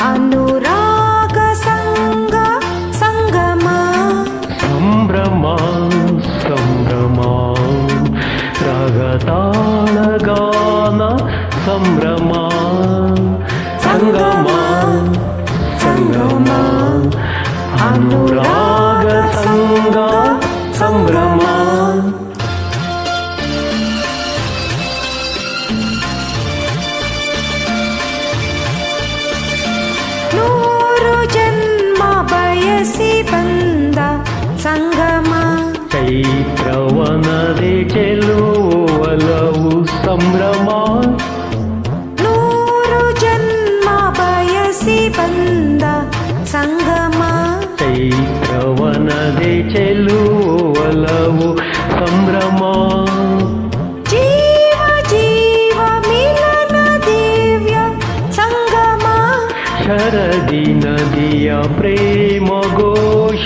ಅನುರಾಗ ಸಂಗ ಸಂಗಮ ಸಂಭ್ರಮ ಸಂಭ್ರಮ ರಾಗತಾಳ ಗಾನ ಸಂಭ್ರಮ ಸಂಗಮ ಸಂಗಮ ಅನುರಾಗ ಸಂಗ ಸಂಭ್ರಮ ನೂರು ಜನ್ಮ ಬಯಸಿ ಬಂದ ಸಂಗಮ ಚೈತ್ರವನದೆ ಚೆಲುವಲವು ಸಂಭ್ರಮ ನೂರು ಜನ್ಮ ಬಯಸಿ ಬಂದ ಸಂಗಮ ಚೈತ್ರವನದೆ ಚೆಲುವಲವು ಸಂಭ್ರಮ ಜೀವ ಜೀವ ಮಿಲನ ದಿವ್ಯ ಸಂಗಮ ಶರದಿ ನದಿಯ ಪ್ರೇಮ ಘೋಷ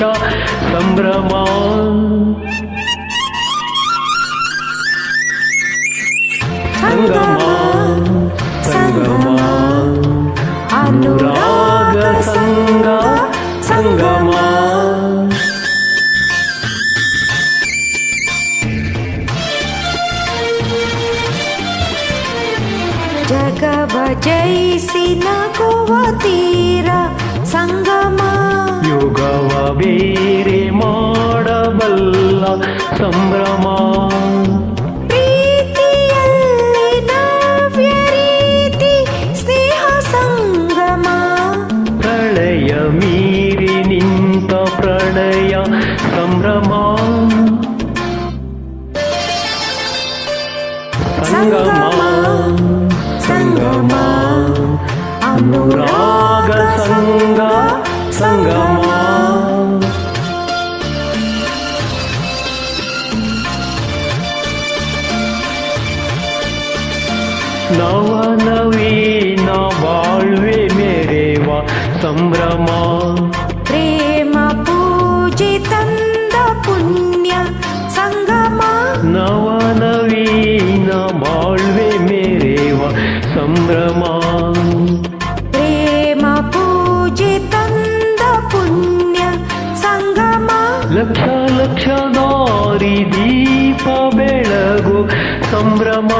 ಸಂಭ್ರಮ ಸಂಗಮ ಸಂಗಮ ಅನುರಾಗ ಸಂಗ ಸಂಗಮ ಜಗವ ಜಯಿಸಿ ನಗುವ ತೀರ ಸಂಗಮ ಯುಗವ ಬೇರೆ ಮಾಡಬಲ್ಲ ಸಂಭ್ರಮ ಪ್ರೀತಿಯಲ್ಲಿ ನವ್ಯ ರೀತಿ ಸ್ನೇಹ ಸಂಗಮ ಪ್ರಳಯ ಮೀರಿ ನಿಂತ ಪ್ರಣಯ ಸಂಭ್ರಮ ಸಂಗಮ ಸಂಗಮ ಅನುರಾಗ ಸಂಗ ಸಂಗಮ ನವನವೀನ ಬಾಳ್ವೆ ಮೆರೆವ ಸಂಭ್ರಮ ಪ್ರೇಮ ಪೂಜೆ ತಂದ ಪುಣ್ಯ ಸಂಗಮ ನವನವೀನ ಬಾಳ್ವೆ ಮೆರೆವ ಸಂಭ್ರಮ ಪ್ರೇಮ ಪೂಜೆ ತಂದ ಪುಣ್ಯ ಸಂಗಮ ಲಕ್ಷ ಲಕ್ಷ ದಾರಿ ದೀಪ ಬೆಳಗು ಸಂಭ್ರಮ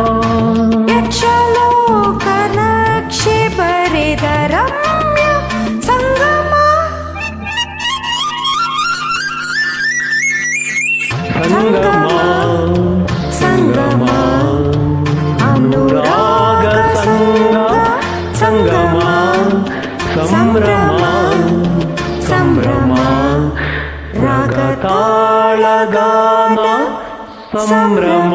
ಯಕ್ಷಲೋಕ ನಕ್ಷೆ ಬರೆದ ರಮ್ಯ ಸಂಗಮ ಸಂಗಮ ಸಂಗಮ ಅನುರಾಗ ಸಂಗ ಸಂಗಮ ಸಂಭ್ರಮ ಸಂಭ್ರಮ ರಾಗತಾಳ ಗಾನ ಸಂಭ್ರಮ